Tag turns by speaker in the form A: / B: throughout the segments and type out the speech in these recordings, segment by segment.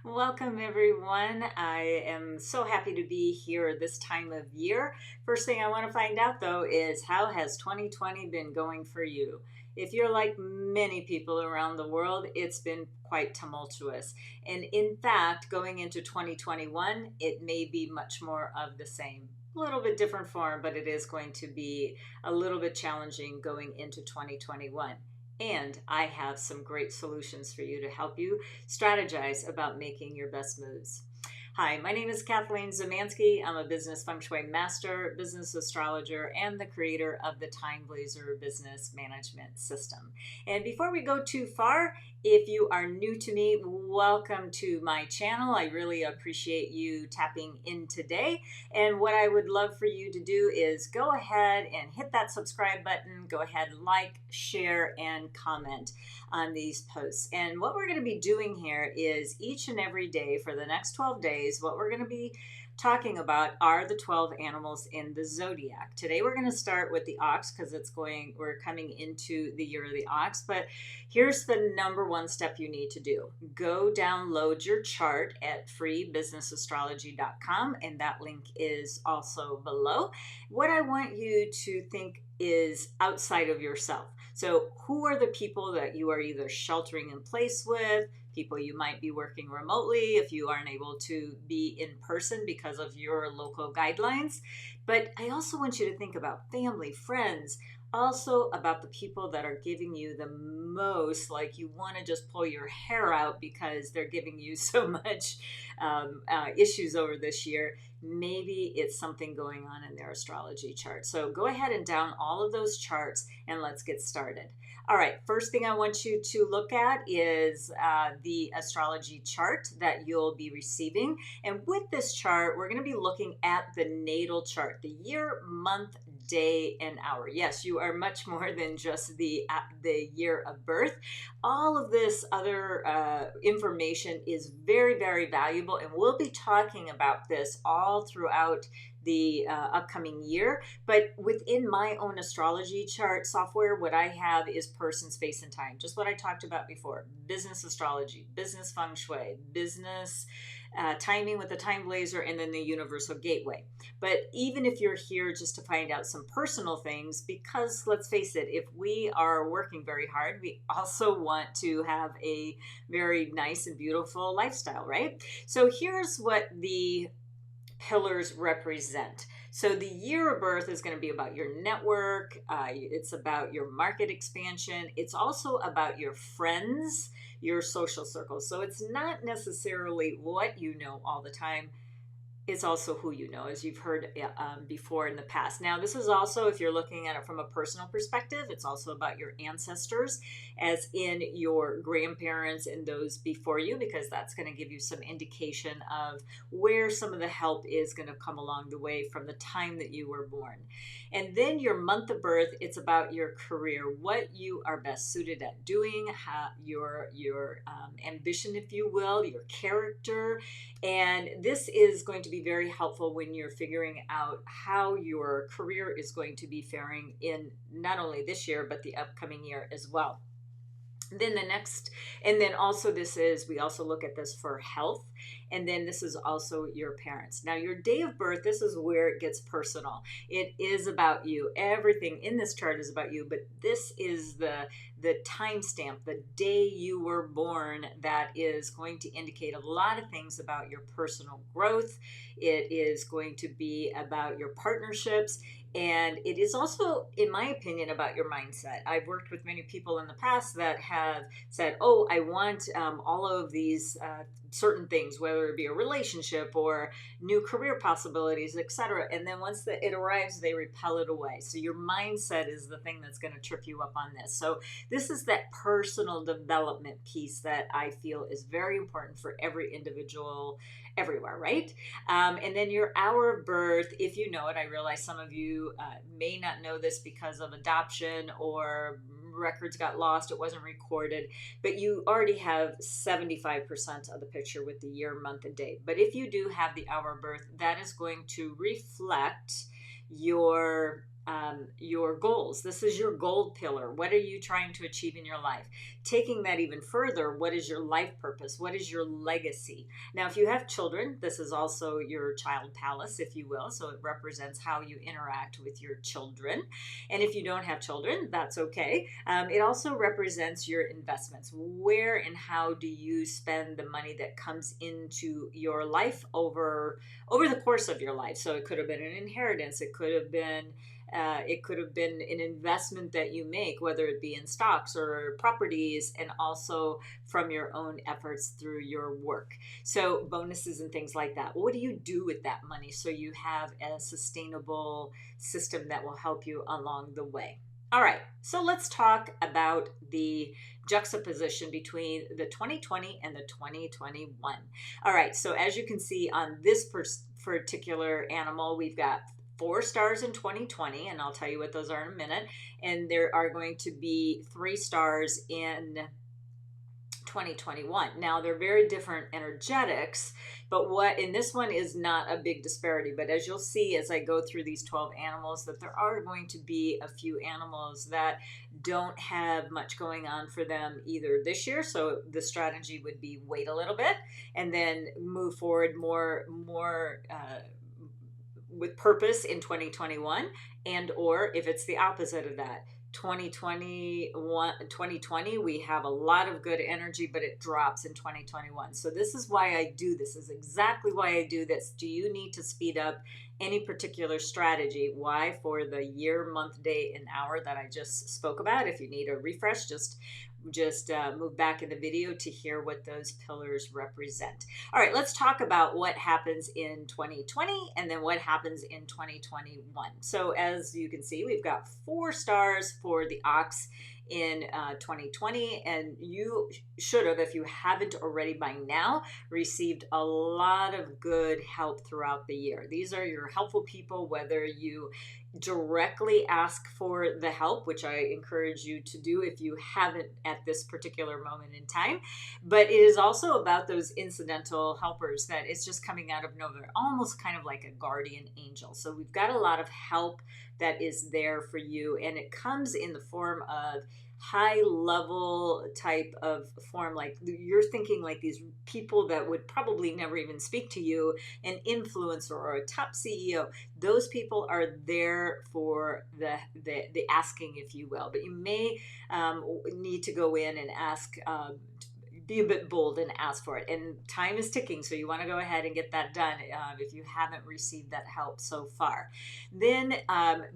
A: Welcome, everyone. I am so happy to be here this time of year. First thing I want to find out, though, is how has 2020 been going for you? If you're like many people around the world, it's been quite tumultuous. And in fact, going into 2021, it may be much more of the same. A little bit different form, but it is going to be a little bit challenging going into 2021. And I have some great solutions for you to help you strategize about making your best moves. Hi, my name is Kathleen Zemansky. I'm a business feng shui master, business astrologer, and the creator of the Time Blazer business management system. And before we go too far, if you are new to me, welcome to my channel. I really appreciate you tapping in today. And what I would love for you to do is go ahead and hit that subscribe button, go ahead, like, share, and comment on these posts. And what we're going to be doing here is each and every day for the next 12 days, what we're going to be talking about are the 12 animals in the zodiac. Today we're going to start with the ox because we're coming into the year of the ox. But here's the number one step you need to do. Go download your chart at freebusinessastrology.com, and that link is also below. What I want you to think is outside of yourself. So who are the people that you are either sheltering in place with, people you might be working remotely if you aren't able to be in person because of your local guidelines. But I also want you to think about family, friends, also about the people that are giving you the most, like you want to just pull your hair out because they're giving you so much issues over this year. Maybe it's something going on in their astrology chart. So go ahead and down all of those charts and let's get started. All right, first thing I want you to look at is the astrology chart that you'll be receiving. And with this chart, we're going to be looking at the natal chart, the year, month, day, and hour. Yes, you are much more than just the year of birth. All of this other information is very, very valuable, and we'll be talking about this all throughout the upcoming year. But within my own astrology chart software, what I have is person, space, and time. Just what I talked about before. Business astrology, business feng shui, business timing with the time blazer, and then the universal gateway. But even if you're here just to find out some personal things, because let's face it, if we are working very hard, we also want to have a very nice and beautiful lifestyle, right? So here's what the pillars represent. So the year of birth is going to be about your network. It's about your market expansion. It's also about your friends, your social circles. So it's not necessarily what you know all the time. It's also who you know, as you've heard before in the past. Now, this is also, if you're looking at it from a personal perspective, it's also about your ancestors, as in your grandparents and those before you, because that's going to give you some indication of where some of the help is going to come along the way from the time that you were born. And then your month of birth, it's about your career, what you are best suited at doing, how your ambition, if you will, your character. And this is going to be very helpful when you're figuring out how your career is going to be faring in not only this year, but the upcoming year as well. Then the next, and then also we also look at this for health, and then this is also your parents. Now, your day of birth, this is where it gets personal. It is about you. Everything in this chart is about you, but this is the timestamp, the day you were born, that is going to indicate a lot of things about your personal growth. It is going to be about your partnerships. And it is also, in my opinion, about your mindset. I've worked with many people in the past that have said, oh, I want all of these certain things, whether it be a relationship or new career possibilities, etc. And then once it arrives, they repel it away. So your mindset is the thing that's going to trip you up on this. So this is that personal development piece that I feel is very important for every individual everywhere, right? And then your hour of birth, if you know it, I realize some of you may not know this because of adoption or records got lost, it wasn't recorded, but you already have 75% of the picture with the year, month, and date. But if you do have the hour of birth, that is going to reflect your your goals. This is your gold pillar. What are you trying to achieve in your life? Taking that even further, what is your life purpose? What is your legacy? Now, if you have children, this is also your child palace, if you will. So it represents how you interact with your children. And if you don't have children, that's okay. It also represents your investments. Where and how do you spend the money that comes into your life over the course of your life? So it could have been an inheritance. It could have been an investment that you make, whether it be in stocks or properties, and also from your own efforts through your work. So bonuses and things like that. What do you do with that money so you have a sustainable system that will help you along the way? All right, so let's talk about the juxtaposition between the 2020 and the 2021. All right, so as you can see on this particular animal, we've got 4 stars in 2020, and I'll tell you what those are in a minute. And there are going to be 3 stars in 2021. Now, they're very different energetics, but what in this one is not a big disparity. But as you'll see as I go through these 12 animals, that there are going to be a few animals that don't have much going on for them either this year. So the strategy would be wait a little bit and then move forward more with purpose in 2021, and or if it's the opposite of that, 2020 we have a lot of good energy, but it drops in 2021. So this is why I do this. Is exactly why I do this. Do you need to speed up any particular strategy? Why? For the year, month, day, and hour that I just spoke about. If you need a refresh, just move back in the video to hear what those pillars represent. All right, let's talk about what happens in 2020 and then what happens in 2021. So as you can see, we've got 4 stars for the ox in 2020, and you should have, if you haven't already by now, received a lot of good help throughout the year. These are your helpful people, whether you directly ask for the help, which I encourage you to do if you haven't at this particular moment in time. But it is also about those incidental helpers that it's just coming out of nowhere, almost kind of like a guardian angel. So we've got a lot of help that is there for you, and it comes in the form of high level type of form. Like you're thinking like these people that would probably never even speak to you, an influencer or a top CEO. Those people are there for the asking, if you will. But you may need to go in and ask, be a bit bold and ask for it. And time is ticking, so you want to go ahead and get that done if you haven't received that help so far. Then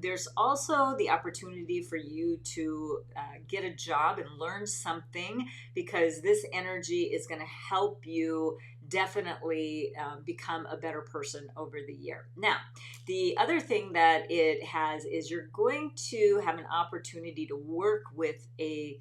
A: there's also the opportunity for you to get a job and learn something, because this energy is going to help you definitely become a better person over the year. Now, the other thing that it has is you're going to have an opportunity to work with a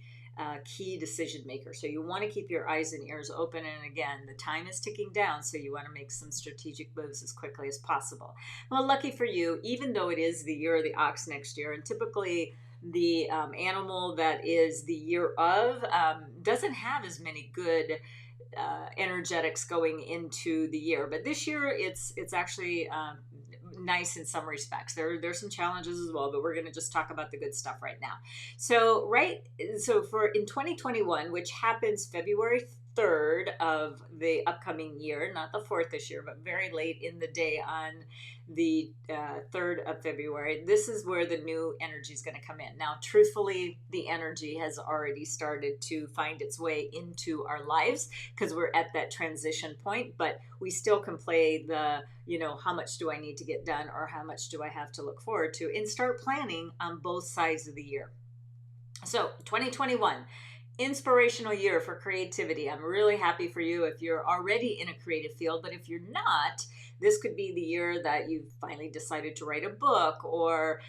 A: key decision maker. So you want to keep your eyes and ears open. And again, the time is ticking down, so you want to make some strategic moves as quickly as possible. Well, lucky for you, even though it is the year of the ox next year, and typically the animal that is the year of doesn't have as many good energetics going into the year. But this year it's actually nice in some respects. There's some challenges as well, but we're going to just talk about the good stuff right now. So for in 2021, which happens February 3rd of the upcoming year, not the 4th this year, but very late in the day on the 3rd of February, this is where the new energy is going to come in. Now, truthfully, the energy has already started to find its way into our lives because we're at that transition point, but we still can play the, how much do I need to get done or how much do I have to look forward to, and start planning on both sides of the year. So 2021, inspirational year for creativity. I'm really happy for you if you're already in a creative field, but if you're not, this could be the year that you've finally decided to write a book or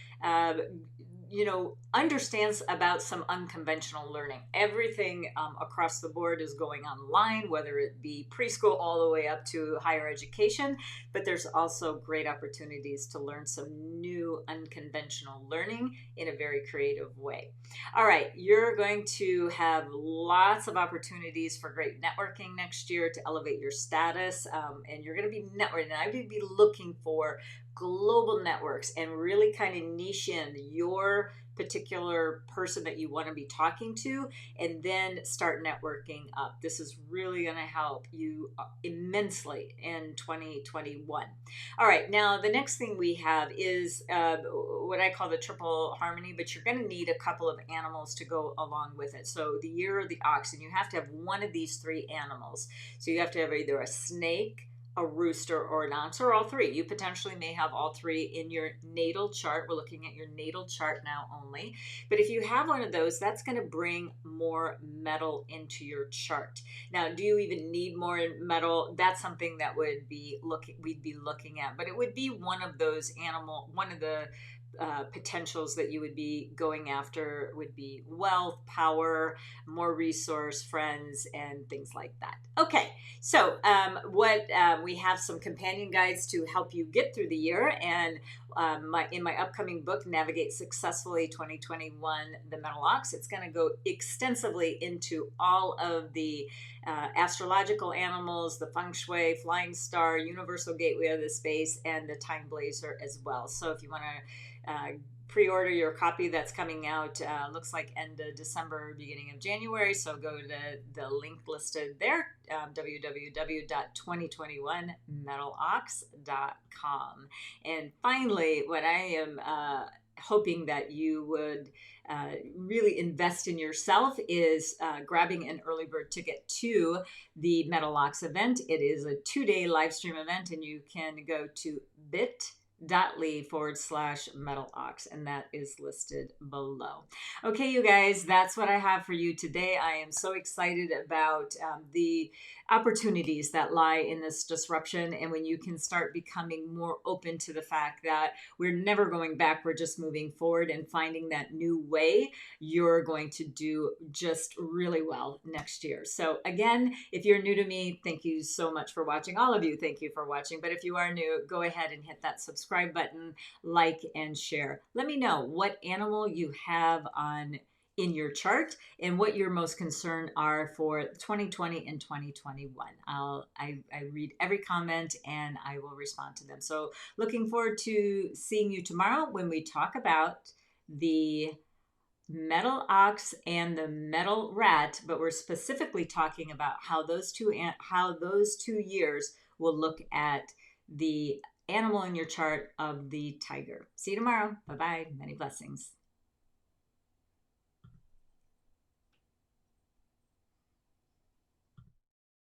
A: understands about some unconventional learning. Everything across the board is going online, whether it be preschool all the way up to higher education, but there's also great opportunities to learn some new unconventional learning in a very creative way. All right, you're going to have lots of opportunities for great networking next year to elevate your status, and you're going to be networking. And I would be looking for global networks and really kind of niche in your particular person that you want to be talking to, and then start networking up. This is really going to help you immensely in 2021. All right, now the next thing we have is what I call the triple harmony, but you're going to need a couple of animals to go along with it. So the year of the ox, and you have to have one of these three animals. So you have to have either a snake, a rooster, or an ox, or all three. You potentially may have all three in your natal chart. We're looking at your natal chart now only. But if you have one of those, that's going to bring more metal into your chart. Now, do you even need more metal? That's something that we'd be looking at. But it would be one of those one of the potentials that you would be going after would be wealth, power, more resource, friends, and things like that. Okay, so we have some companion guides to help you get through the year, and in my upcoming book, Navigate Successfully 2021, The Metal Ox, it's going to go extensively into all of the astrological animals, the feng shui, flying star, universal gateway of the space, and the time blazer as well. So if you want to pre-order your copy, that's coming out looks like end of December, beginning of January, so go to the link listed there, www.2021metalox.com. And finally, what I am hoping that you would really invest in yourself is grabbing an early bird ticket to the Metal Ox event. It is a 2-day live stream event, and you can go to bit.ly/Metal Ox, and that is listed below. Okay, you guys, that's what I have for you today. I am so excited about the opportunities that lie in this disruption, and when you can start becoming more open to the fact that we're never going back, we're just moving forward and finding that new way, you're going to do just really well next year. So again, if you're new to me, thank you so much for watching. All of you, thank you for watching. But if you are new, go ahead and hit that subscribe button, like, and share. Let me know what animal you have in your chart and what your most concern are for 2020 and 2021. I read every comment and I will respond to them. So looking forward to seeing you tomorrow when we talk about the metal ox and the metal rat, but we're specifically talking about how those two years will look at the animal in your chart of the tiger. See you tomorrow. Bye-bye. Many blessings.